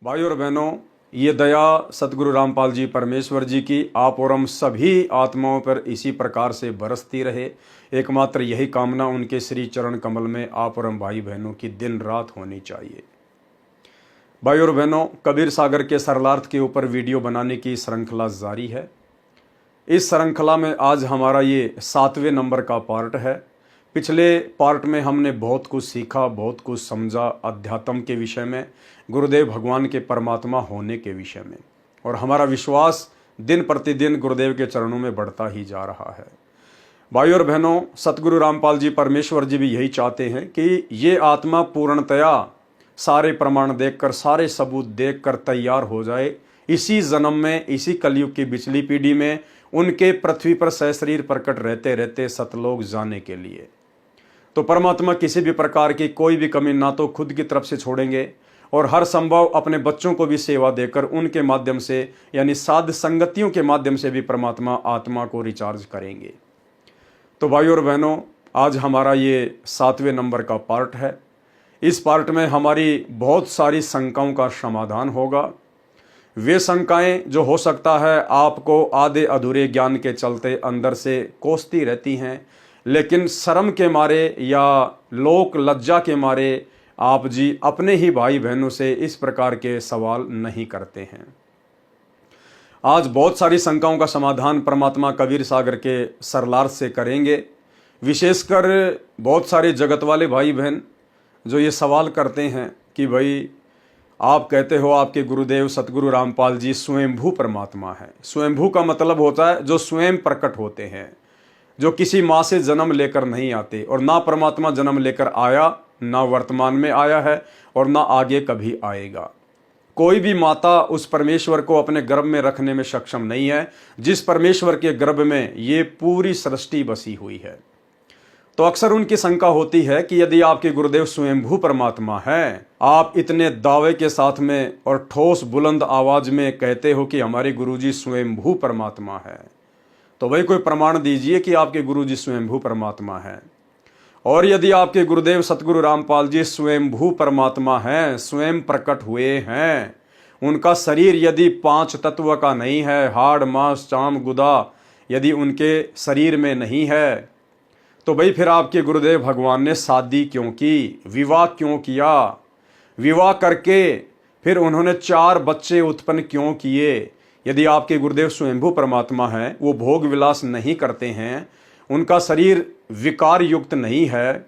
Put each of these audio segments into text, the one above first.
भाइयों और बहनों, ये दया सतगुरु रामपाल जी परमेश्वर जी की आप और हम सभी आत्माओं पर इसी प्रकार से बरसती रहे। एकमात्र यही कामना उनके श्री चरण कमल में आप और हम भाई बहनों की दिन रात होनी चाहिए। भाइयों और बहनों, कबीर सागर के सरलार्थ के ऊपर वीडियो बनाने की श्रृंखला जारी है। इस श्रृंखला में आज हमारा ये 7वें नंबर का पार्ट है। पिछले पार्ट में हमने बहुत कुछ सीखा, बहुत कुछ समझा अध्यात्म के विषय में, गुरुदेव भगवान के परमात्मा होने के विषय में, और हमारा विश्वास दिन प्रतिदिन गुरुदेव के चरणों में बढ़ता ही जा रहा है। भाइयों और बहनों, सतगुरु रामपाल जी परमेश्वर जी भी यही चाहते हैं कि ये आत्मा पूर्णतया सारे प्रमाण देखकर, सारे सबूत देखकर तैयार हो जाए। इसी जन्म में, इसी कलयुग की पिछली पीढ़ी में उनके पृथ्वी पर सशरीर प्रकट रहते रहते सतलोक जाने के लिए। तो परमात्मा किसी भी प्रकार की कोई भी कमी ना तो खुद की तरफ से छोड़ेंगे और हर संभव अपने बच्चों को भी सेवा देकर उनके माध्यम से, यानी साध संगतियों के माध्यम से भी परमात्मा आत्मा को रिचार्ज करेंगे। तो भाइयों और बहनों, आज हमारा ये 7वें नंबर का पार्ट है। इस पार्ट में हमारी बहुत सारी शंकाओं का समाधान होगा। वे शंकाएं जो हो सकता है आपको आधे अधूरे ज्ञान के चलते अंदर से कोसती रहती हैं, लेकिन शर्म के मारे या लोक लज्जा के मारे आप जी अपने ही भाई बहनों से इस प्रकार के सवाल नहीं करते हैं। आज बहुत सारी शंकाओं का समाधान परमात्मा कबीर सागर के सरलार्थ से करेंगे। विशेषकर बहुत सारे जगत वाले भाई बहन जो ये सवाल करते हैं कि भाई आप कहते हो आपके गुरुदेव सतगुरु रामपाल जी स्वयंभू परमात्मा है। स्वयंभू का मतलब होता है जो स्वयं प्रकट होते हैं, जो किसी माँ से जन्म लेकर नहीं आते, और ना परमात्मा जन्म लेकर आया, ना वर्तमान में आया है और ना आगे कभी आएगा। कोई भी माता उस परमेश्वर को अपने गर्भ में रखने में सक्षम नहीं है जिस परमेश्वर के गर्भ में ये पूरी सृष्टि बसी हुई है। तो अक्सर उनकी शंका होती है कि यदि आपके गुरुदेव स्वयंभू परमात्मा है, आप इतने दावे के साथ में और ठोस बुलंद आवाज में कहते हो कि हमारे गुरुजी स्वयंभू परमात्मा है, तो भाई कोई प्रमाण दीजिए कि आपके गुरुजी स्वयंभू परमात्मा है। और यदि आपके गुरुदेव सतगुरु रामपाल जी स्वयंभू परमात्मा हैं, स्वयं प्रकट हुए हैं, उनका शरीर यदि 5 तत्व का नहीं है, हाड़ मांस चाम गुदा यदि उनके शरीर में नहीं है, तो भाई फिर आपके गुरुदेव भगवान ने शादी क्यों की, विवाह क्यों किया, विवाह करके फिर उन्होंने 4 बच्चे उत्पन्न क्यों किए। यदि आपके गुरुदेव स्वयंभू परमात्मा हैं, वो भोग विलास नहीं करते हैं, उनका शरीर विकार युक्त नहीं है,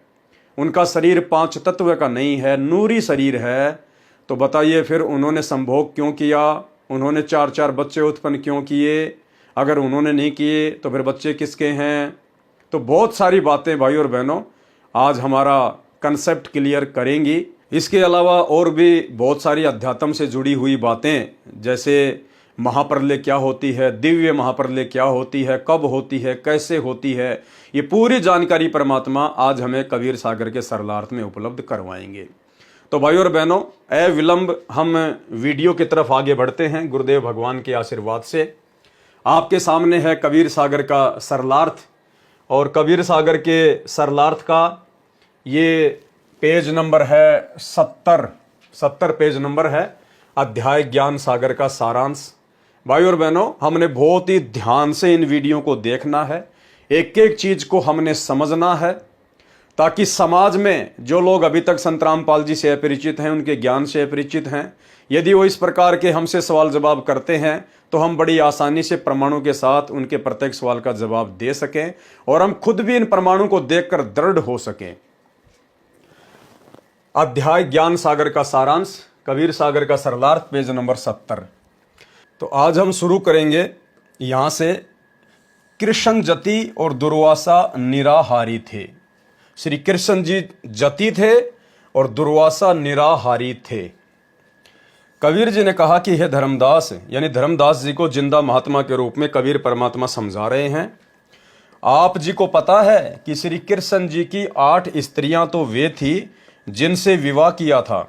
उनका शरीर 5 तत्व का नहीं है, नूरी शरीर है, तो बताइए फिर उन्होंने संभोग क्यों किया, उन्होंने 4 बच्चे उत्पन्न क्यों किए। अगर उन्होंने नहीं किए तो फिर बच्चे किसके हैं। तो बहुत सारी बातें भाई और बहनों आज हमारा कंसेप्ट क्लियर करेंगी। इसके अलावा और भी बहुत सारी अध्यात्म से जुड़ी हुई बातें, जैसे महाप्रलय क्या होती है, दिव्य महाप्रलय क्या होती है, कब होती है, कैसे होती है, ये पूरी जानकारी परमात्मा आज हमें कबीर सागर के सरलार्थ में उपलब्ध करवाएंगे। तो भाइयों और बहनों, अविलंब हम वीडियो की तरफ आगे बढ़ते हैं गुरुदेव भगवान के आशीर्वाद से। आपके सामने है कबीर सागर का सरलार्थ, और कबीर सागर के सरलार्थ का ये पेज नंबर है 70 पेज नंबर है, अध्याय ज्ञान सागर का सारांश। भाई और बहनों, हमने बहुत ही ध्यान से इन वीडियो को देखना है, एक एक चीज को हमने समझना है, ताकि समाज में जो लोग अभी तक संत रामपाल जी से अपरिचित हैं, उनके ज्ञान से अपरिचित हैं, यदि वो इस प्रकार के हमसे सवाल जवाब करते हैं तो हम बड़ी आसानी से प्रमाणों के साथ उनके प्रत्येक सवाल का जवाब दे सकें और हम खुद भी इन प्रमाणों को देखकर दृढ़ हो सकें। अध्याय ज्ञान सागर का सारांश, कबीर सागर का सरलार्थ, पेज नंबर 70। तो आज हम शुरू करेंगे यहां से। कृष्ण जति और दुर्वासा निराहारी थे। श्री कृष्ण जी जति थे और दुर्वासा निराहारी थे। कबीर जी ने कहा कि हे धर्मदास, यानी धर्मदास जी को जिंदा महात्मा के रूप में कबीर परमात्मा समझा रहे हैं, आप जी को पता है कि श्री कृष्ण जी की 8 स्त्रियां तो वे थी जिनसे विवाह किया था,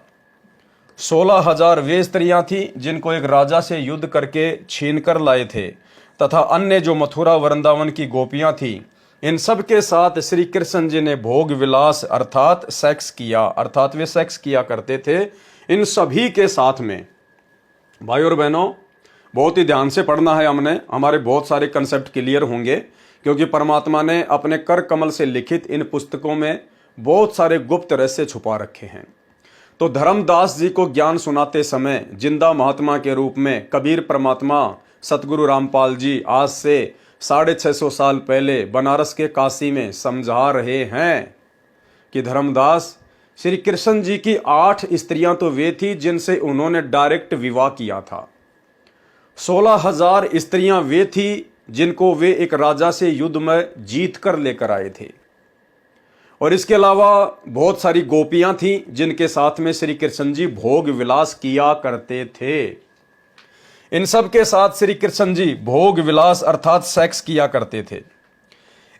16,000 वे स्त्रियां थी जिनको एक राजा से युद्ध करके छीन कर लाए थे, तथा अन्य जो मथुरा वृंदावन की गोपियां थी, इन सब के साथ श्री कृष्ण जी ने भोग विलास अर्थात सेक्स किया, अर्थात वे सेक्स किया करते थे इन सभी के साथ में। भाई और बहनों, बहुत ही ध्यान से पढ़ना है हमने, हमारे बहुत सारे कंसेप्ट क्लियर होंगे, क्योंकि परमात्मा ने अपने कर कमल से लिखित इन पुस्तकों में बहुत सारे गुप्त रहस्य छुपा रखे हैं। तो धर्मदास जी को ज्ञान सुनाते समय जिंदा महात्मा के रूप में कबीर परमात्मा सतगुरु रामपाल जी आज से 650 साल पहले बनारस के काशी में समझा रहे हैं कि धर्मदास, श्री कृष्ण जी की 8 स्त्रियां तो वे थी जिनसे उन्होंने डायरेक्ट विवाह किया था। 16,000 स्त्रियां वे थी जिनको वे एक राजा से युद्ध में जीत कर लेकर आए थे। और इसके अलावा बहुत सारी गोपियां थीं जिनके साथ में श्री कृष्ण जी भोग विलास किया करते थे। इन सब के साथ श्री कृष्ण जी भोग विलास अर्थात सेक्स किया करते थे।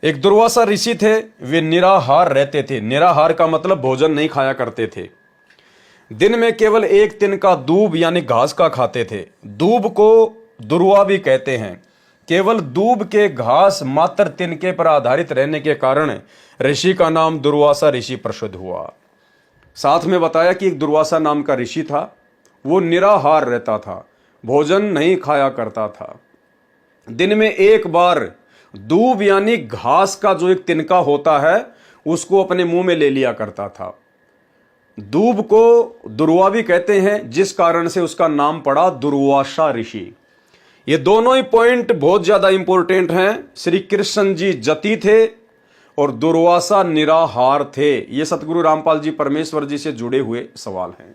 एक दुर्वासा ऋषि थे, वे निराहार रहते थे। निराहार का मतलब भोजन नहीं खाया करते थे। दिन में केवल एक तिनका दूब यानी घास का खाते थे। दूब को दुर्वा भी कहते हैं। केवल दूब के घास मात्र तिनके पर आधारित रहने के कारण ऋषि का नाम दुर्वासा ऋषि प्रसिद्ध हुआ। साथ में बताया कि एक दुर्वासा नाम का ऋषि था, वो निराहार रहता था, भोजन नहीं खाया करता था। दिन में एक बार दूब यानी घास का जो एक तिनका होता है उसको अपने मुंह में ले लिया करता था। दूब को दुर्वा भी कहते हैं, जिस कारण से उसका नाम पड़ा दुर्वासा ऋषि। ये दोनों ही पॉइंट बहुत ज्यादा इंपॉर्टेंट हैं। श्री कृष्ण जी जति थे और दुर्वासा निराहार थे। ये सतगुरु रामपाल जी परमेश्वर जी से जुड़े हुए सवाल हैं।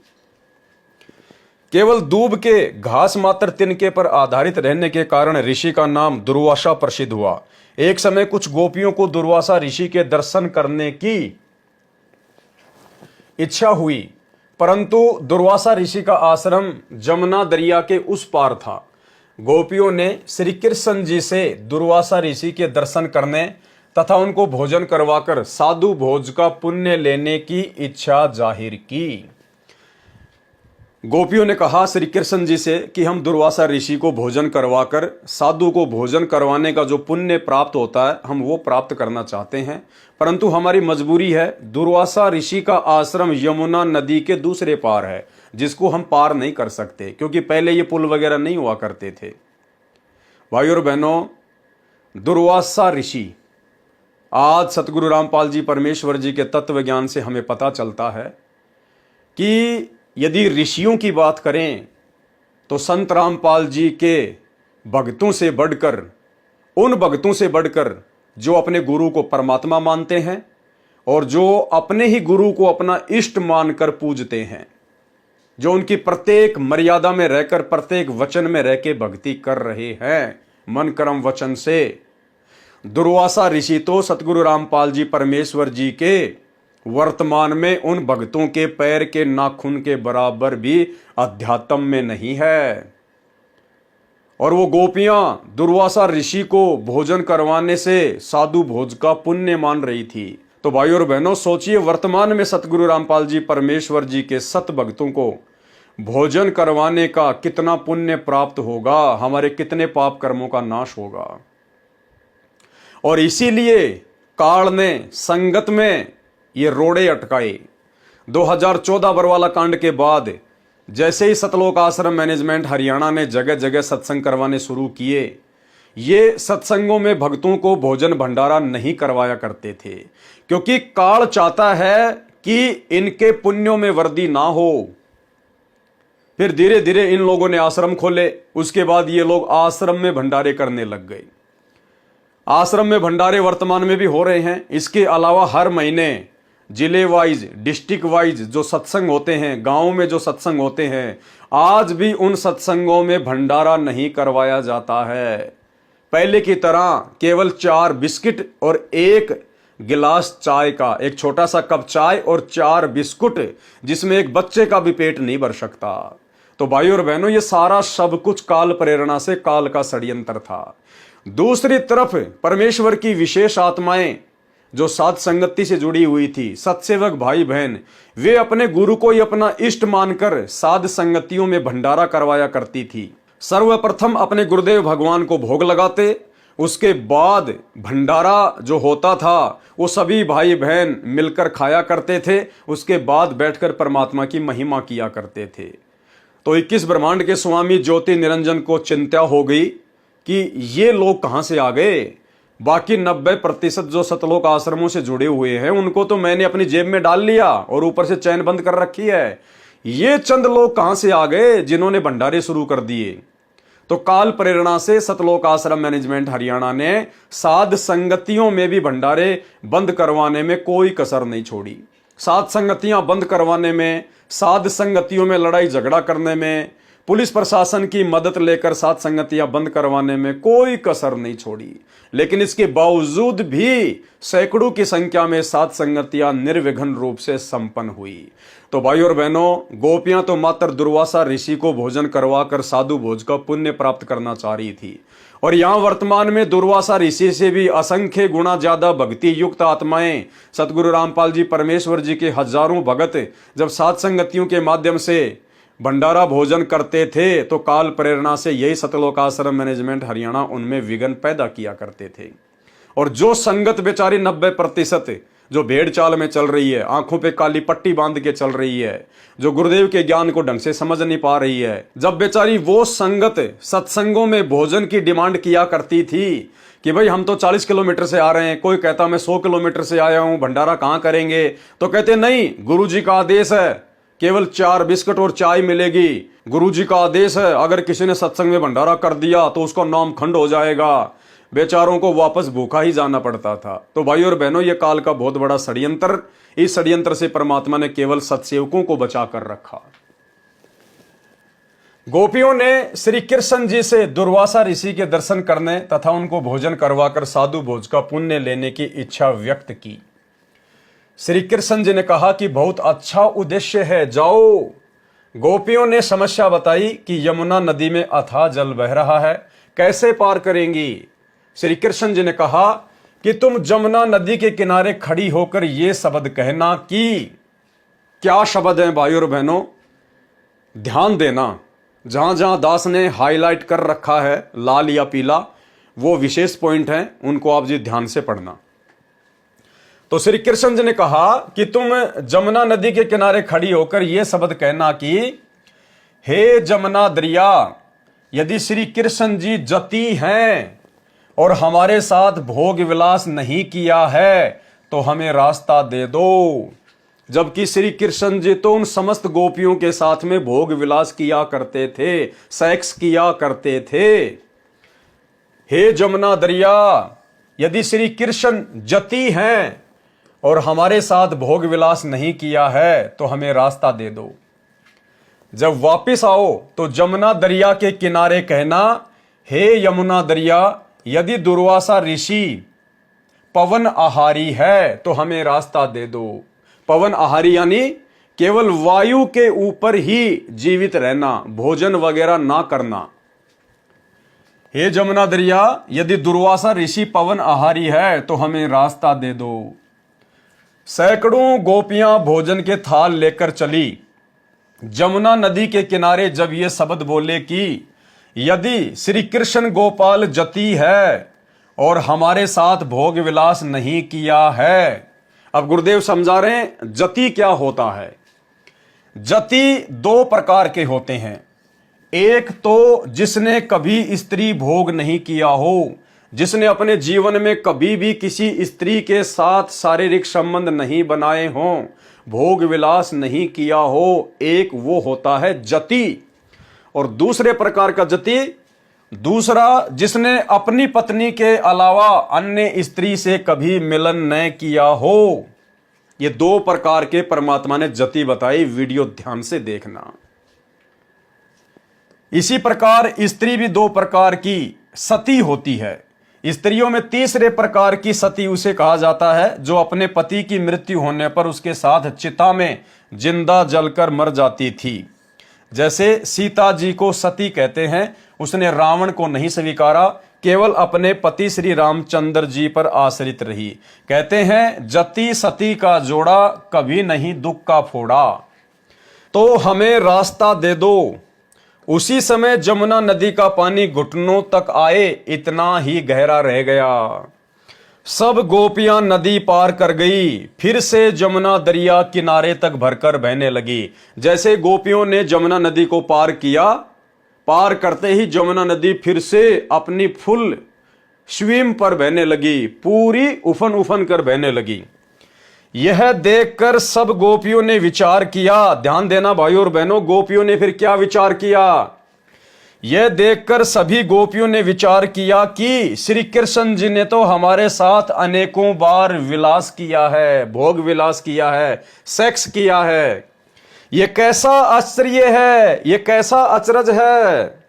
केवल दूब के घास मात्र तिनके पर आधारित रहने के कारण ऋषि का नाम दुर्वासा प्रसिद्ध हुआ। एक समय कुछ गोपियों को दुर्वासा ऋषि के दर्शन करने की इच्छा हुई, परंतु दुर्वासा ऋषि का आश्रम जमुना दरिया के उस पार था। गोपियों ने श्री कृष्ण जी से दुर्वासा ऋषि के दर्शन करने तथा उनको भोजन करवाकर साधु भोज का पुण्य लेने की इच्छा जाहिर की। गोपियों ने कहा श्री कृष्ण जी से कि हम दुर्वासा ऋषि को भोजन करवाकर साधु को भोजन करवाने का जो पुण्य प्राप्त होता है हम वो प्राप्त करना चाहते हैं, परंतु हमारी मजबूरी है। दुर्वासा ऋषि का आश्रम यमुना नदी के दूसरे पार है, जिसको हम पार नहीं कर सकते, क्योंकि पहले ये पुल वगैरह नहीं हुआ करते थे। भाई और बहनों, दुर्वासा ऋषि, आज सतगुरु रामपाल जी परमेश्वर जी के तत्व ज्ञान से हमें पता चलता है कि यदि ऋषियों की बात करें तो संत रामपाल जी के भक्तों से बढ़कर, उन भक्तों से बढ़कर जो अपने गुरु को परमात्मा मानते हैं और जो अपने ही गुरु को अपना इष्ट मानकर पूजते हैं, जो उनकी प्रत्येक मर्यादा में रहकर प्रत्येक वचन में रह के भक्ति कर रहे हैं मन कर्म वचन से, दुर्वासा ऋषि तो सतगुरु रामपाल जी परमेश्वर जी के वर्तमान में उन भक्तों के पैर के नाखून के बराबर भी अध्यात्म में नहीं है। और वो गोपियां दुर्वासा ऋषि को भोजन करवाने से साधु भोज का पुण्य मान रही थी। तो भाई और बहनों, सोचिए वर्तमान में सतगुरु रामपाल जी परमेश्वर जी के सत भक्तों को भोजन करवाने का कितना पुण्य प्राप्त होगा, हमारे कितने पाप कर्मों का नाश होगा। और इसीलिए काल ने संगत में ये रोड़े अटकाए। 2014 बरवाला कांड के बाद जैसे ही सतलोक आश्रम मैनेजमेंट हरियाणा ने जगह जगह सत्संग करवाने शुरू किए, ये सत्संगों में भक्तों को भोजन भंडारा नहीं करवाया करते थे, क्योंकि काल चाहता है कि इनके पुण्यों में वृद्धि ना हो। फिर धीरे धीरे इन लोगों ने आश्रम खोले, उसके बाद ये लोग आश्रम में भंडारे करने लग गए। आश्रम में भंडारे वर्तमान में भी हो रहे हैं। इसके अलावा हर महीने जिले वाइज, डिस्ट्रिक्ट वाइज जो सत्संग होते हैं, गांव में जो सत्संग होते हैं, आज भी उन सत्संगों में भंडारा नहीं करवाया जाता है। पहले की तरह केवल 4 बिस्किट और 1 गिलास चाय का, एक छोटा सा कप चाय और 4 बिस्कुट, जिसमें एक बच्चे का भी पेट नहीं भर सकता। तो भाई और बहनों, ये सारा सब कुछ काल प्रेरणा से, काल का षड्यंत्र था। दूसरी तरफ परमेश्वर की विशेष आत्माएं जो साध संगति से जुड़ी हुई थी, सत्सेवक भाई बहन, वे अपने गुरु को ही अपना इष्ट मानकर साध संगतियों में भंडारा करवाया करती थी। सर्वप्रथम अपने गुरुदेव भगवान को भोग लगाते, उसके बाद भंडारा जो होता था वो सभी भाई बहन मिलकर खाया करते थे। उसके बाद बैठकर परमात्मा की महिमा किया करते थे। तो 21 ब्रह्मांड के स्वामी ज्योति निरंजन को चिंता हो गई कि ये लोग कहां से आ गए। बाकी 90% जो सतलोक आश्रमों से जुड़े हुए हैं उनको तो मैंने अपनी जेब में डाल लिया और ऊपर से चैन बंद कर रखी है। ये चंद लोग कहां से आ गए जिन्होंने भंडारे शुरू कर दिए। तो काल प्रेरणा से सतलोक आश्रम मैनेजमेंट हरियाणा ने साध संगतियों में भी भंडारे बंद करवाने में कोई कसर नहीं छोड़ी। साध संगतियां बंद करवाने में, साध संगतियों में लड़ाई झगड़ा करने में, पुलिस प्रशासन की मदद लेकर साध संगतियां बंद करवाने में कोई कसर नहीं छोड़ी। लेकिन इसके बावजूद भी सैकड़ों की संख्या में साध संगतियां निर्विघ्न रूप से संपन्न हुई। तो भाई और बहनों, गोपियां तो मात्र दुर्वासा ऋषि को भोजन करवाकर साधु भोज का पुण्य प्राप्त करना चाह रही थी, और यहां वर्तमान में दुर्वासा ऋषि से भी असंख्य गुना ज्यादा भक्ति युक्त आत्माएं सतगुरु रामपाल जी परमेश्वर जी के हजारों भगत जब साध संगतियों के माध्यम से भंडारा भोजन करते थे तो काल प्रेरणा से यही सतलोक आश्रम मैनेजमेंट हरियाणा उनमें विघ्न पैदा किया करते थे। और जो संगत बेचारी 90% जो भेड़ चाल में चल रही है, आंखों पे काली पट्टी बांध के चल रही है, जो गुरुदेव के ज्ञान को ढंग से समझ नहीं पा रही है, जब बेचारी वो संगत सत्संगों में भोजन की डिमांड किया करती थी कि भाई हम तो 40 किलोमीटर से आ रहे हैं, कोई कहता मैं 100 किलोमीटर से आया हूं, भंडारा कहां करेंगे, तो कहते नहीं, गुरुजी का आदेश है, केवल 4 बिस्कुट और चाय मिलेगी। गुरुजी का आदेश है, अगर किसी ने सत्संग में भंडारा कर दिया तो उसका नाम खंड हो जाएगा। बेचारों को वापस भूखा ही जाना पड़ता था। तो भाई और बहनों, यह काल का बहुत बड़ा षड्यंत्र, इस षड्यंत्र से परमात्मा ने केवल सत्सेवकों को बचा कर रखा। गोपियों ने श्री कृष्ण जी से दुर्वासा ऋषि के दर्शन करने तथा उनको भोजन करवाकर साधु भोज का पुण्य लेने की इच्छा व्यक्त की। श्री कृष्ण जी ने कहा कि बहुत अच्छा उद्देश्य है, जाओ। गोपियों ने समस्या बताई कि यमुना नदी में अथाह जल बह रहा है, कैसे पार करेंगी। श्री कृष्ण जी ने कहा कि तुम जमुना नदी के किनारे खड़ी होकर ये शब्द कहना कि, क्या शब्द है भाई और बहनों, ध्यान देना। जहां जहां दास ने हाईलाइट कर रखा है लाल या पीला, वो विशेष पॉइंट हैं, उनको आप जी ध्यान से पढ़ना। तो श्री कृष्ण जी ने कहा कि तुम जमुना नदी के किनारे खड़ी होकर यह शब्द कहना कि हे जमुना दरिया, यदि श्री कृष्ण जी जति हैं और हमारे साथ भोग विलास नहीं किया है तो हमें रास्ता दे दो। जबकि श्री कृष्ण जी तो उन समस्त गोपियों के साथ में भोग विलास किया करते थे, सेक्स किया करते थे। हे जमुना दरिया, यदि श्री कृष्ण जति हैं और हमारे साथ भोग विलास नहीं किया है तो हमें रास्ता दे दो। जब वापिस आओ तो जमुना दरिया के किनारे कहना, हे यमुना दरिया, यदि दुर्वासा ऋषि पवन आहारी है तो हमें रास्ता दे दो। पवन आहारी यानी केवल वायु के ऊपर ही जीवित रहना, भोजन वगैरह ना करना। हे जमुना दरिया, यदि दुर्वासा ऋषि पवन आहारी है तो हमें रास्ता दे दो। सैकड़ों गोपियां भोजन के थाल लेकर चली। जमुना नदी के किनारे जब ये शब्द बोले कि यदि श्री कृष्ण गोपाल जति है और हमारे साथ भोग विलास नहीं किया है। अब गुरुदेव समझा रहे हैं जति क्या होता है। जति 2 प्रकार के होते हैं। एक तो जिसने कभी स्त्री भोग नहीं किया हो, जिसने अपने जीवन में कभी भी किसी स्त्री के साथ शारीरिक संबंध नहीं बनाए हों, भोग विलास नहीं किया हो, एक वो होता है जति। और दूसरे प्रकार का जति, दूसरा जिसने अपनी पत्नी के अलावा अन्य स्त्री से कभी मिलन न किया हो। ये 2 प्रकार के परमात्मा ने जति बताई, वीडियो ध्यान से देखना। इसी प्रकार स्त्री भी 2 प्रकार की सती होती है। स्त्रियों में तीसरे प्रकार की सती उसे कहा जाता है जो अपने पति की मृत्यु होने पर उसके साथ चिता में जिंदा जलकर मर जाती थी। जैसे सीता जी को सती कहते हैं, उसने रावण को नहीं स्वीकारा, केवल अपने पति श्री रामचंद्र जी पर आश्रित रही। कहते हैं जति सती का जोड़ा कभी नहीं दुख का फोड़ा। तो हमें रास्ता दे दो। उसी समय जमुना नदी का पानी घुटनों तक आए, इतना ही गहरा रह गया। सब गोपियां नदी पार कर गई, फिर से जमुना दरिया किनारे तक भरकर बहने लगी। जैसे गोपियों ने जमुना नदी को पार किया, पार करते ही जमुना नदी फिर से अपनी फुल स्विम पर बहने लगी, पूरी उफन उफन कर बहने लगी। यह देखकर सब गोपियों ने विचार किया। ध्यान देना भाइयों और बहनों, गोपियों ने फिर क्या विचार किया? यह देखकर सभी गोपियों ने विचार किया कि श्री कृष्ण जी ने तो हमारे साथ अनेकों बार विलास किया है, भोग विलास किया है, सेक्स किया है। यह कैसा आश्चर्य है, यह कैसा अचरज है।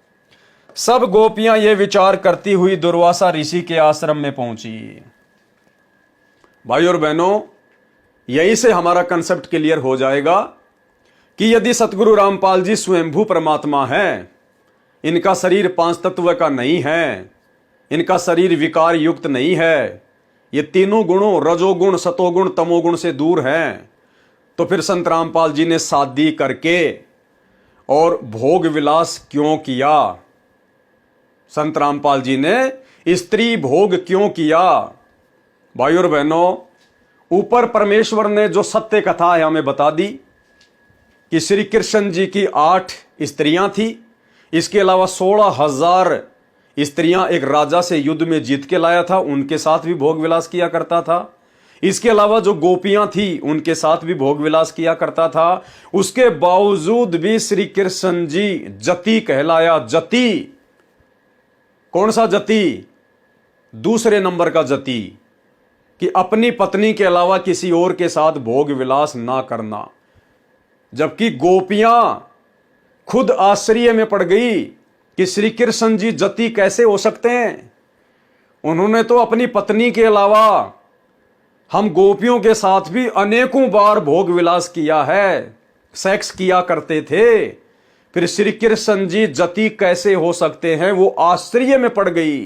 सब गोपियां यह विचार करती हुई दुर्वासा ऋषि के आश्रम में पहुंची। भाइयों और बहनों, यहीं से हमारा कंसेप्ट क्लियर हो जाएगा कि यदि सतगुरु रामपाल जी स्वयंभू परमात्मा हैं, इनका शरीर पांच तत्व का नहीं है, इनका शरीर विकार युक्त नहीं है, ये तीनों गुणों रजोगुण सतोगुण तमोगुण से दूर हैं, तो फिर संत रामपाल जी ने शादी करके और भोग विलास क्यों किया? संत रामपाल जी ने स्त्री भोग क्यों किया? भाइयों और बहनों, ऊपर परमेश्वर ने जो सत्य कथा है हमें बता दी कि श्री कृष्ण जी की 8 स्त्रियां थी। इसके अलावा 16,000 स्त्रियां एक राजा से युद्ध में जीत के लाया था, उनके साथ भी भोग विलास किया करता था। इसके अलावा जो गोपियां थी उनके साथ भी भोग विलास किया करता था। उसके बावजूद भी श्री कृष्ण जी जति कहलाया। जति कौन सा जति? दूसरे नंबर का जति, कि अपनी पत्नी के अलावा किसी और के साथ भोग विलास ना करना। जबकि गोपियां खुद आश्चर्य में पड़ गई कि श्री कृष्ण जी जति कैसे हो सकते हैं। उन्होंने तो अपनी पत्नी के अलावा हम गोपियों के साथ भी अनेकों बार भोग विलास किया है, सेक्स किया करते थे, फिर श्री कृष्ण जी जति कैसे हो सकते हैं? वो आश्चर्य में पड़ गई।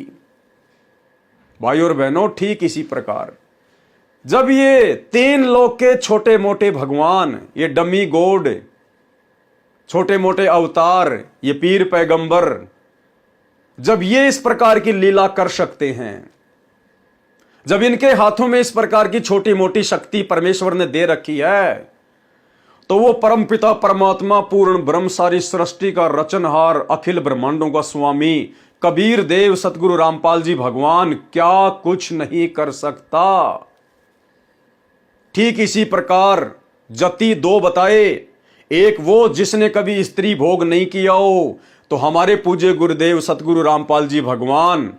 भाइयों और बहनों, ठीक इसी प्रकार जब ये 3 लोक के छोटे मोटे भगवान, ये डमी गॉड, छोटे मोटे अवतार, ये पीर पैगंबर, जब ये इस प्रकार की लीला कर सकते हैं, जब इनके हाथों में इस प्रकार की छोटी मोटी शक्ति परमेश्वर ने दे रखी है, तो वो परमपिता परमात्मा पूर्ण ब्रह्म सारी सृष्टि का रचनहार अखिल ब्रह्मांडों का स्वामी कबीर देव सतगुरु रामपाल जी भगवान क्या कुछ नहीं कर सकता? ठीक इसी प्रकार जति 2 बताए। एक वो जिसने कभी स्त्री भोग नहीं किया हो, तो हमारे पूज्य गुरुदेव सतगुरु रामपाल जी भगवान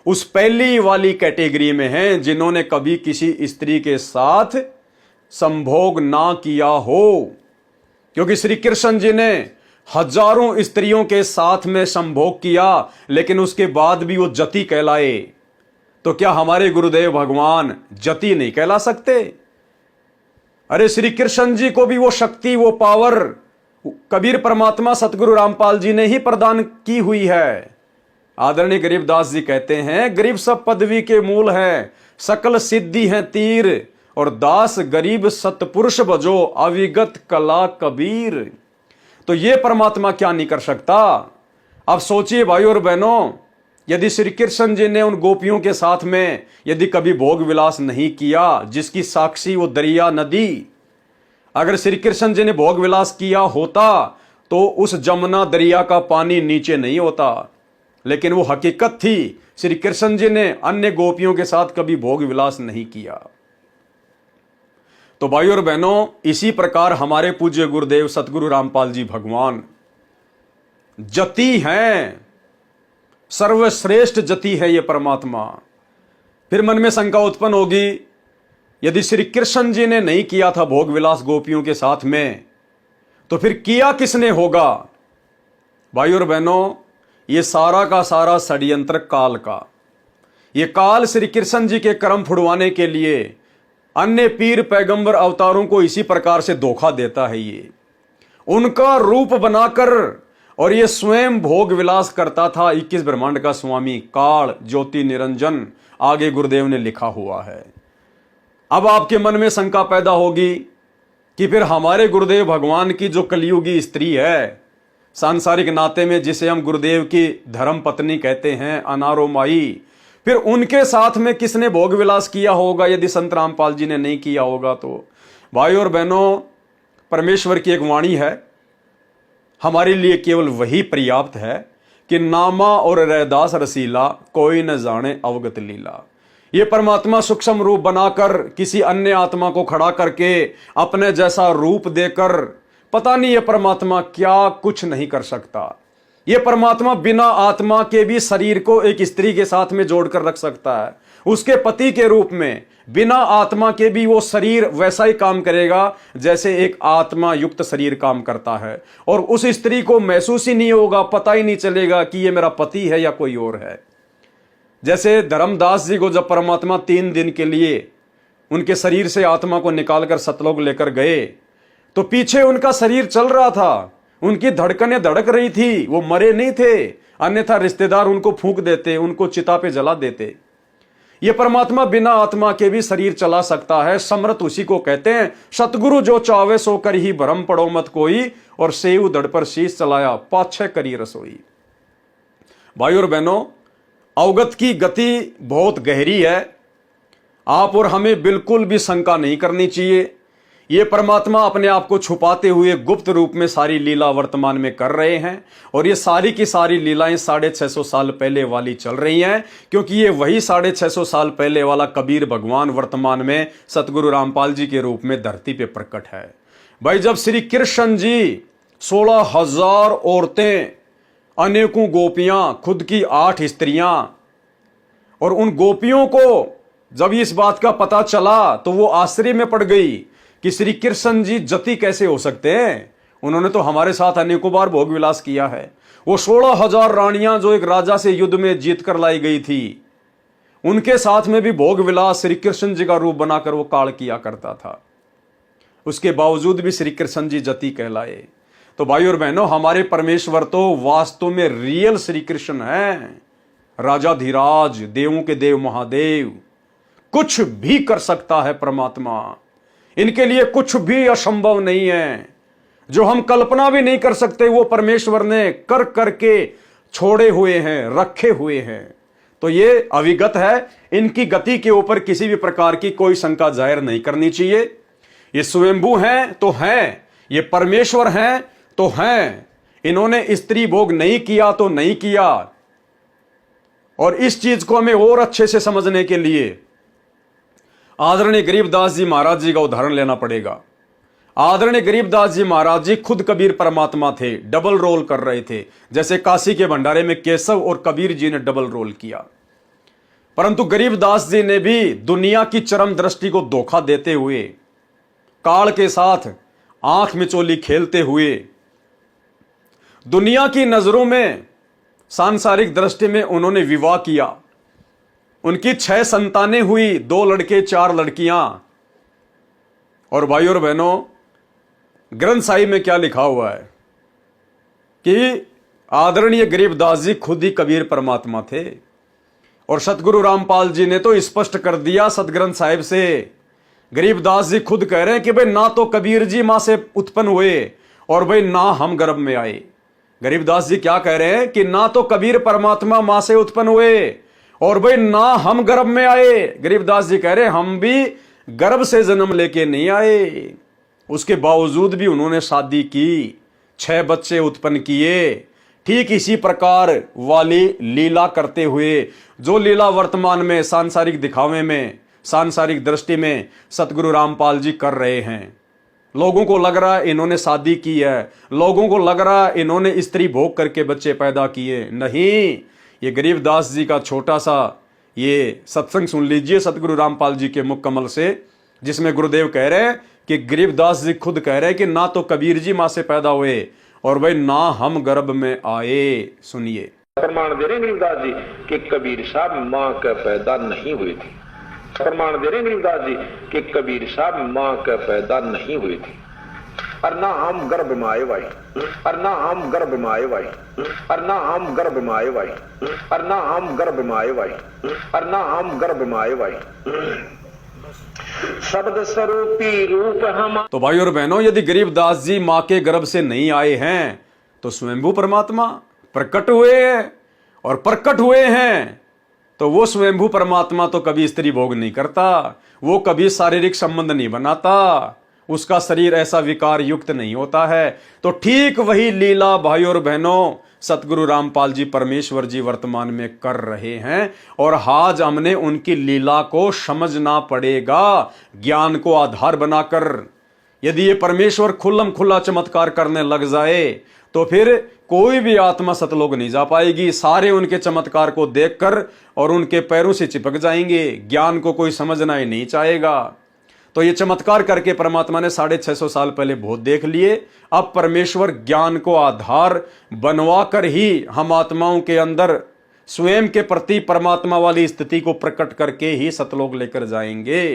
उस पहली वाली कैटेगरी में हैं, जिन्होंने कभी किसी स्त्री के साथ संभोग ना किया हो। क्योंकि श्री कृष्ण जी ने हजारों स्त्रियों के साथ में संभोग किया, लेकिन उसके बाद भी वो जति कहलाए। तो क्या हमारे गुरुदेव भगवान जति नहीं कहला सकते? अरे श्री कृष्ण जी को भी वो शक्ति, वो पावर कबीर परमात्मा सतगुरु रामपाल जी ने ही प्रदान की हुई है। आदरणीय गरीबदास जी कहते हैं, गरीब सब पदवी के मूल है, सकल सिद्धि है तीर, और दास गरीब सतपुरुष बजो अविगत कला कबीर। तो ये परमात्मा क्या नहीं कर सकता? अब सोचिए भाइयों और बहनों, यदि श्री कृष्ण जी ने उन गोपियों के साथ में यदि कभी भोग विलास नहीं किया, जिसकी साक्षी वो दरिया नदी, अगर श्री कृष्ण जी ने भोग विलास किया होता तो उस जमुना दरिया का पानी नीचे नहीं होता। लेकिन वो हकीकत थी, श्री कृष्ण जी ने अन्य गोपियों के साथ कभी भोग विलास नहीं किया। तो भाइयों और बहनों, इसी प्रकार हमारे पूज्य गुरुदेव सतगुरु रामपाल जी भगवान जति हैं, सर्वश्रेष्ठ जति है ये परमात्मा। फिर मन में शंका उत्पन्न होगी, यदि श्री कृष्ण जी ने नहीं किया था भोग विलास गोपियों के साथ में, तो फिर किया किसने होगा? भाइयों और बहनों, ये सारा का सारा षड्यंत्र काल का, ये काल श्री कृष्ण जी के कर्म फुड़वाने के लिए अन्य पीर पैगंबर अवतारों को इसी प्रकार से धोखा देता है। ये उनका रूप बनाकर, और ये स्वयं भोग विलास करता था 21 ब्रह्मांड का स्वामी काल ज्योति निरंजन, आगे गुरुदेव ने लिखा हुआ है। अब आपके मन में शंका पैदा होगी कि फिर हमारे गुरुदेव भगवान की जो कलियुगी स्त्री है, सांसारिक नाते में जिसे हम गुरुदेव की धर्म पत्नी कहते हैं, अनारो माई, फिर उनके साथ में किसने भोग विलास किया होगा यदि संत रामपाल जी ने नहीं किया होगा? तो भाई और बहनों, परमेश्वर की एक वाणी है, हमारे लिए केवल वही पर्याप्त है कि नामा और रैदास रसीला, कोई न जाने अवगत लीला। ये परमात्मा सूक्ष्म रूप बनाकर किसी अन्य आत्मा को खड़ा करके अपने जैसा रूप देकर, पता नहीं ये परमात्मा क्या कुछ नहीं कर सकता। ये परमात्मा बिना आत्मा के भी शरीर को एक स्त्री के साथ में जोड़कर रख सकता है, उसके पति के रूप में। बिना आत्मा के भी वो शरीर वैसा ही काम करेगा जैसे एक आत्मा युक्त शरीर काम करता है, और उस स्त्री को महसूस ही नहीं होगा, पता ही नहीं चलेगा कि ये मेरा पति है या कोई और है। जैसे धर्मदास जी को जब परमात्मा 3 दिन के लिए उनके शरीर से आत्मा को निकालकर सतलोक लेकर गए, तो पीछे उनका शरीर चल रहा था, उनकी धड़कनें धड़क रही थी, वो मरे नहीं थे, अन्यथा रिश्तेदार उनको फूंक देते, उनको चिता पे जला देते। ये परमात्मा बिना आत्मा के भी शरीर चला सकता है। समर्थ उसी को कहते हैं, सतगुरु जो चावे सो कर ही भरम पड़ो मत कोई, और सेव दड़ पर शीश चलाया पाछे करी रसोई। भाई और बहनों, अवगत की गति बहुत गहरी है, आप और हमें बिल्कुल भी शंका नहीं करनी चाहिए। ये परमात्मा अपने आप को छुपाते हुए गुप्त रूप में सारी लीला वर्तमान में कर रहे हैं, और ये सारी की सारी लीलाएं 650 साल पहले वाली चल रही हैं, क्योंकि ये वही 650 साल पहले वाला कबीर भगवान वर्तमान में सतगुरु रामपाल जी के रूप में धरती पे प्रकट है। भाई, जब श्री कृष्ण जी 16,000 औरतें, अनेकों गोपियां, खुद की 8 स्त्रियां, और उन गोपियों को जब इस बात का पता चला तो वो आश्चर्य में पड़ गई कि श्री कृष्ण जी जति कैसे हो सकते हैं, उन्होंने तो हमारे साथ अनेकों बार भोग विलास किया है। वो 16,000 रानियां जो एक राजा से युद्ध में जीत कर लाई गई थी, उनके साथ में भी भोग विलास श्री कृष्ण जी का रूप बनाकर वो काल किया करता था। उसके बावजूद भी श्री कृष्ण जी जति कहलाए। तो भाई और बहनों, हमारे परमेश्वर तो वास्तव में रियल श्री कृष्ण हैं, राजाधिराज, देवों के देव महादेव। कुछ भी कर सकता है परमात्मा, इनके लिए कुछ भी असंभव नहीं है। जो हम कल्पना भी नहीं कर सकते वो परमेश्वर ने कर करके छोड़े हुए हैं, रखे हुए हैं। तो ये अविगत है, इनकी गति के ऊपर किसी भी प्रकार की कोई शंका जाहिर नहीं करनी चाहिए। ये स्वयंभू हैं तो हैं, ये परमेश्वर हैं तो हैं, इन्होंने स्त्री भोग नहीं किया तो नहीं किया। और इस चीज को हमें और अच्छे से समझने के लिए आदरणीय गरीबदास जी महाराज जी का उदाहरण लेना पड़ेगा। आदरणीय गरीबदास जी महाराज जी खुद कबीर परमात्मा थे, डबल रोल कर रहे थे, जैसे काशी के भंडारे में केशव और कबीर जी ने डबल रोल किया। परंतु गरीबदास जी ने भी दुनिया की चरम दृष्टि को धोखा देते हुए, काल के साथ आंख मिचोली खेलते हुए, दुनिया की नजरों में सांसारिक दृष्टि में उन्होंने विवाह किया। उनकी 6 संतानें हुई, 2 लड़के 4 लड़कियां। और भाई और बहनों, ग्रंथ साहिब में क्या लिखा हुआ है कि आदरणीय गरीबदास जी खुद ही कबीर परमात्मा थे। और सतगुरु रामपाल जी ने तो स्पष्ट कर दिया सतग्रंथ साहिब से, गरीबदास जी खुद कह रहे हैं कि भाई ना तो कबीर जी मां से उत्पन्न हुए और भाई ना हम गर्भ में आए। गरीबदास जी क्या कह रहे हैं कि ना तो कबीर परमात्मा मां से उत्पन्न हुए और भाई ना हम गर्भ में आए। गरीबदास जी कह रहे हैं हम भी गर्भ से जन्म लेके नहीं आए। उसके बावजूद भी उन्होंने शादी की, 6 बच्चे उत्पन्न किए। ठीक इसी प्रकार वाली लीला करते हुए, जो लीला वर्तमान में सांसारिक दिखावे में, सांसारिक दृष्टि में सतगुरु रामपाल जी कर रहे हैं। लोगों को लग रहा है इन्होंने शादी की है, लोगों को लग रहा है इन्होंने स्त्री भोग करके बच्चे पैदा किए। नहीं, ये गरीबदास जी का छोटा सा ये सत्संग सुन लीजिए सतगुरु रामपाल जी के मुख कमल से, जिसमें गुरुदेव कह रहे हैं कि गरीबदास जी खुद कह रहे हैं कि ना तो कबीर जी मां से पैदा हुए और भाई ना हम गर्भ में आए। सुनिए, प्रमाण दे रहे गरीबदास जी कि कबीर साहब मां का पैदा नहीं हुए थे। प्रमाण दे रहे गरीबदास जी कि कबीर साहब मां का पैदा नहीं हुए थे। और ना हम गर्भ में आए भाई, और ना हम गर्भ में आए भाई, और ना हम गर्भ में आए भाई, और ना हम गर्भ में आए भाई, और ना हम गर्भ में आए भाई। शब्द स्वरूपी रूप हम। तो भाई और बहनों, यदि गरीबदास जी मां के गर्भ से नहीं आए हैं तो स्वयंभू परमात्मा प्रकट हुए हैं, और प्रकट हुए हैं तो वो स्वयंभू परमात्मा तो कभी स्त्री भोग नहीं करता, वो कभी शारीरिक संबंध नहीं बनाता, उसका शरीर ऐसा विकार युक्त नहीं होता है। तो ठीक वही लीला भाई और बहनों सतगुरु रामपाल जी परमेश्वर जी वर्तमान में कर रहे हैं, और आज हमने उनकी लीला को समझना पड़ेगा ज्ञान को आधार बनाकर। यदि ये परमेश्वर खुल्लम खुल्ला चमत्कार करने लग जाए तो फिर कोई भी आत्मा सतलोक नहीं जा पाएगी। सारे उनके चमत्कार को देखकर और उनके पैरों से चिपक जाएंगे, ज्ञान को कोई समझना ही नहीं चाहेगा। तो ये चमत्कार करके परमात्मा ने 650 साल पहले बहुत देख लिए। अब परमेश्वर ज्ञान को आधार बनवा कर ही हम आत्माओं के अंदर स्वयं के प्रति परमात्मा वाली स्थिति को प्रकट करके ही सतलोक लेकर जाएंगे।